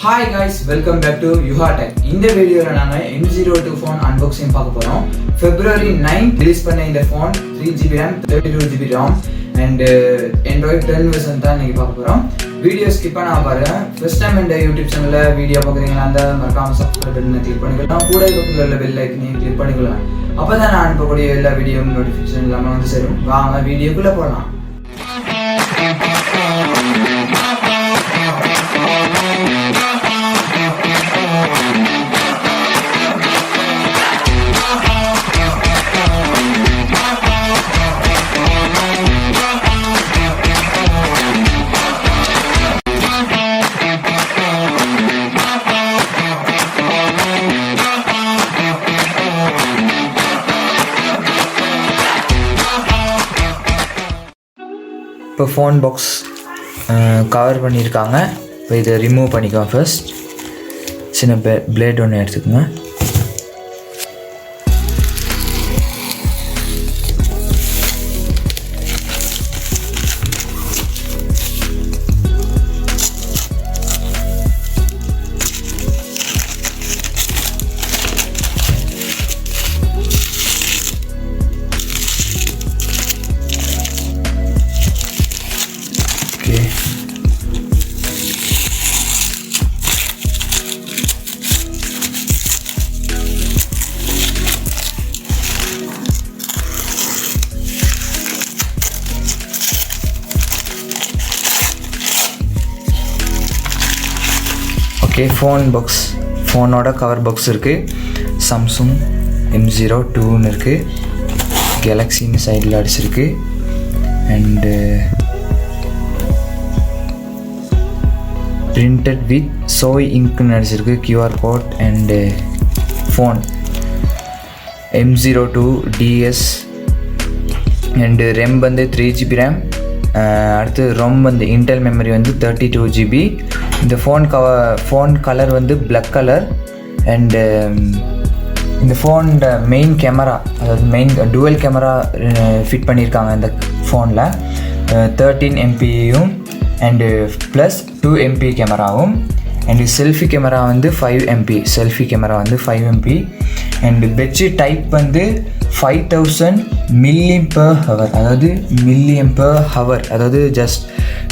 Hi guys, welcome back to YugendranTECH. இந்த வீடியோல நாம M02 phone unboxing பார்க்க போறோம். February 9 ரிலீஸ் பண்ண இந்த phone 3GB RAM, 32GB ROM and Android 10 version தான் நீங்க பார்க்க போறோம். வீடியோ ஸ்கிப் பண்ணாம பாருங்க. ஃபர்ஸ்ட் டைம் இந்த YouTube சேனல்ல வீடியோ பார்க்கறீங்களா அந்த மறக்காம subscribe பட்டனை கிளிக் பண்ணிக்கலாம். கூட இருக்கிற பெல் ஐகானை கிளிக் பண்ணிக்கலாம். அப்பதான் நான் அனுப்பக்கூடிய எல்லா வீடியோ நோட்டிஃபிகேஷன் எல்லாமே வந்து சேரும். வாங்க வீடியோக்குள்ள போலாம். இப்போ ஃபோன் பாக்ஸ் கவர் பண்ணியிருக்காங்க. இப்போ இதை ரிமூவ் பண்ணிக்கலாம். ஃபர்ஸ்ட் சின்ன பிளேட் ஒன்று எடுத்துக்கோங்க. ஃபோன் பாக்ஸ், ஃபோனோட கவர் பாக்ஸ் இருக்குது. சாம்சங் M02ன்னு இருக்குது. கேலக்ஸின்னு சைடில் அடிச்சிருக்கு. அண்டு பிரிண்டட் வித் சோய் இங்க்னு அடிச்சிருக்கு. QR code and phone M02 DS and RAM வந்து 3GB RAM. அடுத்து ரொம் வந்து இன்டெல் மெமரி வந்து 32GB. இந்த ஃபோன் கலர் வந்து பிளாக் கலர். அண்டு இந்த ஃபோனோட மெயின் கேமரா, அதாவது மெயின் டுவல் கேமரா ஃபிட் பண்ணியிருக்காங்க இந்த ஃபோனில். 13 MPயும் அண்டு ப்ளஸ் 2 MP கேமராவும். அண்டு செல்ஃபி கேமரா வந்து 5 MP. செல்ஃபி கேமரா வந்து 5 MP. அண்டு பேட்டரி டைப் வந்து 5000 mAh, அதாவது mAh, அதாவது ஜஸ்ட்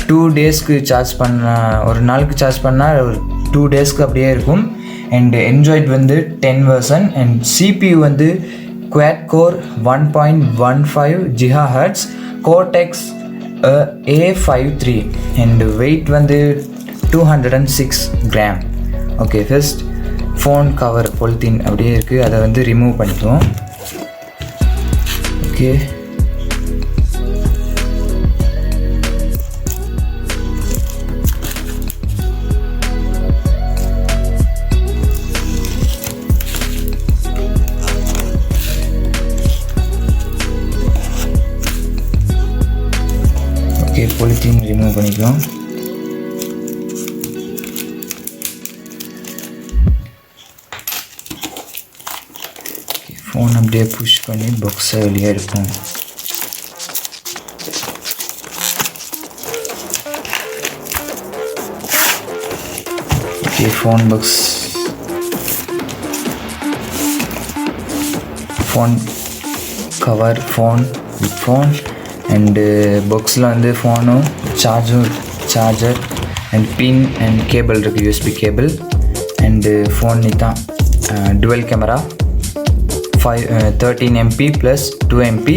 2 டேஸ்க்கு சார்ஜ் பண்ண, ஒரு நாளுக்கு சார்ஜ் பண்ணால் ஒரு 2 டேஸ்க்கு அப்படியே இருக்கும். அண்டு Android வந்து 10 version. அண்ட் CPU வந்து quad core 1.15 GHz Cortex A53. And weight வந்து 206 gram. Okay, first phone cover polythene அப்படியே இருக்குது, அதை வந்து ரிமூவ் பண்ணிக்குவோம். ஓகே, பொலித்தீன் ரிமூவ் பண்ணிக்கலாம். ஃபோன் அப்படியே புஷ் பண்ணி பாக்ஸை வெளியே எடுப்போம். Okay, phone box, phone cover, phone with phone. And பாக்ஸில் வந்து ஃபோனும் charger and pin and cable இருக்குது, USB கேபிள். அண்டு ஃபோன் தான் dual camera 13 MP plus 2 MP.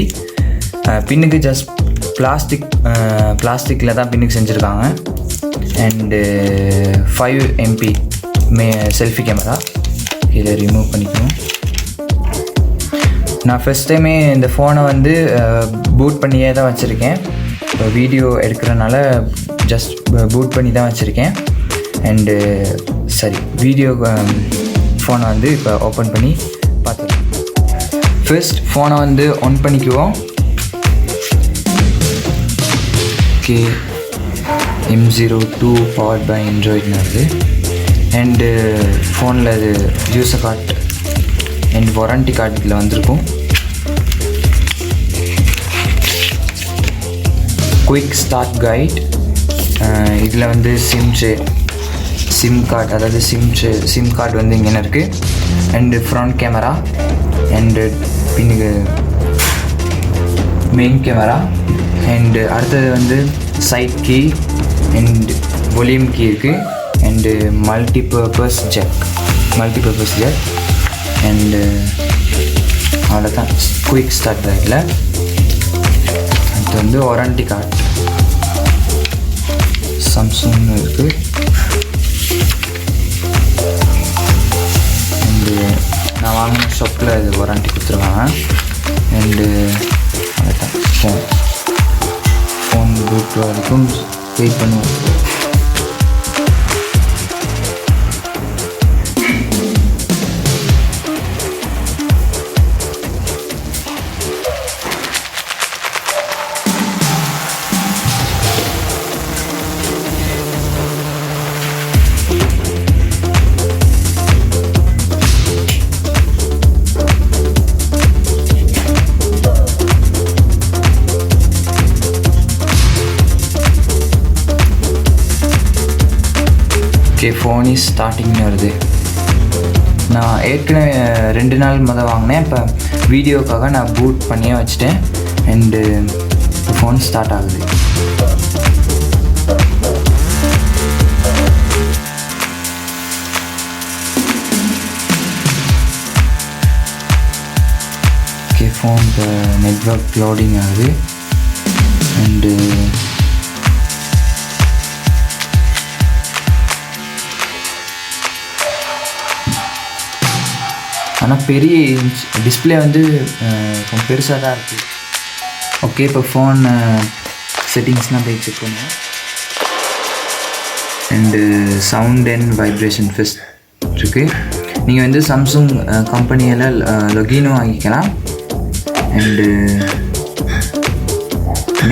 பின்னுக்கு ஜஸ்ட் பிளாஸ்டிக்கில் தான் பின்னுக்கு செஞ்சுருக்காங்க. And 5 MP selfie camera. இதை ரிமூவ் பண்ணிக்கணும். நான் ஃபஸ்ட் டைமே இந்த ஃபோனை வந்து பூட் பண்ணியே தான் வச்சுருக்கேன். இப்போ வீடியோ எடுக்கிறனால ஜஸ்ட் பூட் பண்ணி தான் வச்சுருக்கேன். அண்டு வீடியோ ஃபோனை வந்து இப்போ ஓப்பன் பண்ணி பார்த்துருக்கேன். ஃபர்ஸ்ட் ஃபோனை வந்து ஆன் பண்ணிக்குவோம். ஓகே, M02 பவர்ட் பை Androidனு வருது. அண்டு ஃபோனில் இது user card and warranty card இதில் வந்திருக்கும். குயிக் ஸ்டார்ட் கைட், இதில் வந்து சிம் கார்டு, அதாவது சிம் கார்டு வந்து இங்கே இருக்குது. அண்டு ஃப்ரண்ட் கேமரா அண்டு பின்னுக்கு மெயின் கேமரா. அண்டு அடுத்தது வந்து side key and volume key இருக்குது. அண்டு மல்டிபர்பஸ் ஜெக் அண்டு அவ்வளோதான். குயிக் ஸ்டார்ட் பேக்கில் அடுத்து வந்து வாரண்டி கார்டு சாம்சங் இருக்குது. அண்டு நான் வாங்கின ஷாப்பில் இது வாரண்டி கொடுத்துருவாங்க. அண்டு அவ்வளோதான். ஃபோன் பூட் வரைக்கும் வெயிட் பண்ணுவோம். ஓகே, ஃபோன் இஸ் ஸ்டார்டிங்னு வருது. நான் ஏற்கனவே 2 நாள் முதல் வாங்கினேன். இப்போ வீடியோக்காக நான் பூட் பண்ணியே வச்சுட்டேன். அண்டு ஃபோன் ஸ்டார்ட் ஆகுது. ஓகே, ஃபோன் இப்போ நெட்வொர்க் லோடிங் ஆகுது. அண்டு ஆனால் பெரிய டிஸ்பிளே வந்து கொஞ்சம் பெருசாக தான் இருக்குது. ஓகே, இப்போ ஃபோன் செட்டிங்ஸ்லாம் போய் செக் பண்ணுவோம். And sound and vibration first இருக்குது. நீங்கள் வந்து சாம்சங் கம்பெனியில் லொகினும் வாங்கிக்கலாம். அண்டு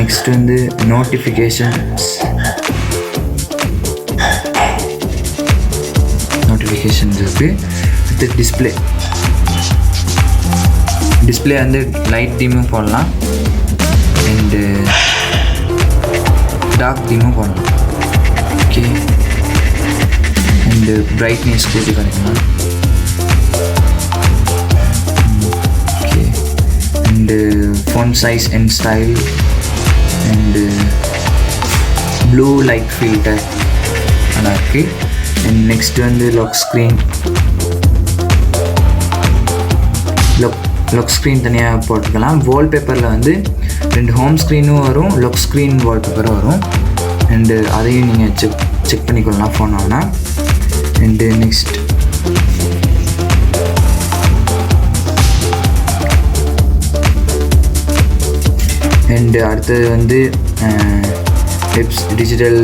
நெக்ஸ்ட் வந்து நோட்டிஃபிகேஷன்ஸ் இருக்குது. அடுத்து டிஸ்பிளே வந்து லைட் தீமும் போடலாம் அண்டு டார்க் தீமும் போடலாம். ஓகே, அண்டு பிரைட்னஸ் கூட்டி கிடைக்கலாம். Okay, and phone size and style and blue light filter நல்லா இருக்குது. அண்ட் நெக்ஸ்ட் வந்து லாக் ஸ்க்ரீன் தனியாக போட்டுக்கலாம். வால்பேப்பரில் வந்து 2 ஹோம் ஸ்க்ரீனும் வரும், லாக் ஸ்க்ரீன் வால்பேப்பரும் வரும். அண்டு அதையும் நீங்கள் செக் பண்ணிக்கொள்ளலாம் ஃபோன் வாங்கினா. அண்டு நெக்ஸ்ட் அண்டு அடுத்தது வந்து digital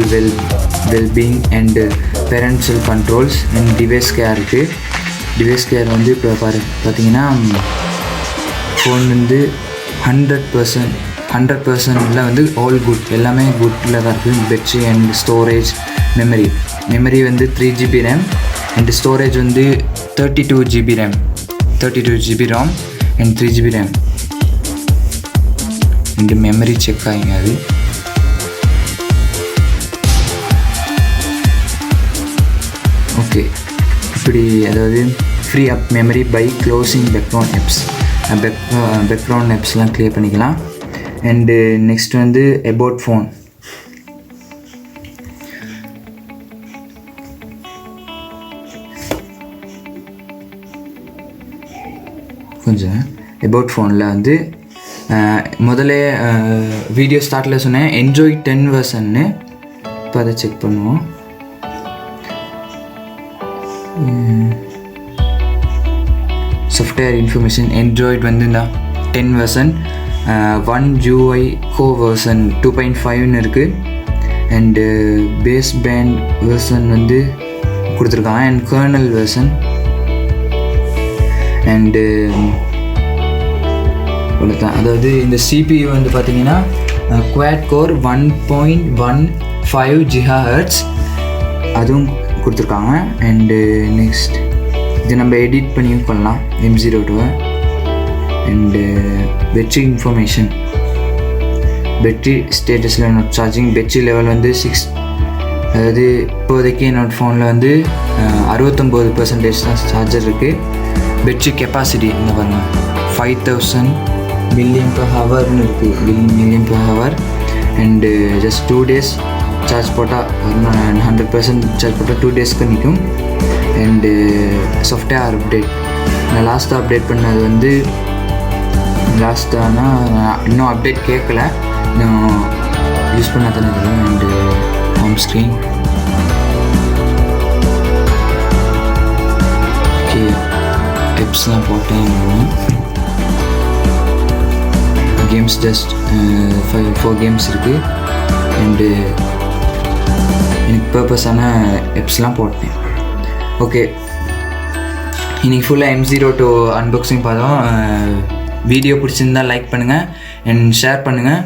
wellbeing and parental controls and device care இருக்குது. டிவைஸ் கேர் வந்து இப்போ பார்த்தீங்கன்னா ஃபோன் வந்து 100% வந்து ஆல் குட், எல்லாமே குட்டில் தான் இருக்குது. பேட்டரி அண்ட் ஸ்டோரேஜ், மெமரி வந்து 3 GB RAM அண்ட் ஸ்டோரேஜ் வந்து 32 GB ROM and 3 GB RAM. And memory check ஆகிங்க அது. ஓகே, இப்படி அதாவது free up memory by closing background ஆப்ஸ்லாம் கிளியர் பண்ணிக்கலாம். அண்டு நெக்ஸ்ட் வந்து அபவுட் ஃபோன். கொஞ்சம் அபவுட் ஃபோனில் வந்து முதல்ல வீடியோ ஸ்டார்ட்டில் சொன்னேன் Android 10 வெர்ஷன்னு. இப்போ அதை செக் பண்ணுவோம். சாஃப்ட்வேர் இன்ஃபர்மேஷன் Android வந்து இந்த 10 வெர்ஷன் 1 UI Core வெர்ஷன் 2.5ன்னு இருக்குது. அண்டு பேஸ் பேண்ட் வெர்ஷன் வந்து கொடுத்துருக்காங்க அண்ட் கர்னல் வெர்ஷன். அண்டு அவ்வளோதான். அதாவது இந்த CPU வந்து பார்த்திங்கன்னா குவாட் கோர் 1.15 GHz அதுவும் கொடுத்துருக்காங்க. அண்டு நெக்ஸ்ட் இது நம்ம எடிட் பண்ணியும் பண்ணலாம் M02. And battery information, battery ஸ்டேட்டஸில் நாட் சார்ஜிங், பேட்டரி லெவல் வந்து அதாவது இப்போதைக்கு என்னோடய ஃபோனில் வந்து 69% தான் சார்ஜர் இருக்குது. பேட்டரி கெப்பாசிட்டி இந்த பாருங்கள் 5000 mAh இருக்குது, mAh. And just 2 days charge போட்டால் 100% சார்ஜ் போட்டால் 2 daysக்கு நிற்கும். அண்டு சாஃப்ட்வேர் அப்டேட் நான் லாஸ்ட்டாக அப்டேட் பண்ணது வந்து லாஸ்ட்டானா இன்னும் அப்டேட் கேட்கல, இன்னும் யூஸ் பண்ண தானே தெரியும். அண்டு ஹோம் ஸ்க்ரீன் ஓகே, ஆப்ஸ்லாம் போட்டேன். கேம்ஸ் ஜஸ்ட் 4 கேம்ஸ் இருக்குது. அண்டு எனக்கு பர்பஸான ஆப்ஸ்லாம் போட்டேன். ஓகே, இன்றைக்கி ஃபுல்லாக M02 அன்பாக்சிங் பார்த்தோம். வீடியோ பிடிச்சிருந்தால் லைக் பண்ணுங்கள் அண்ட் ஷேர் பண்ணுங்கள்.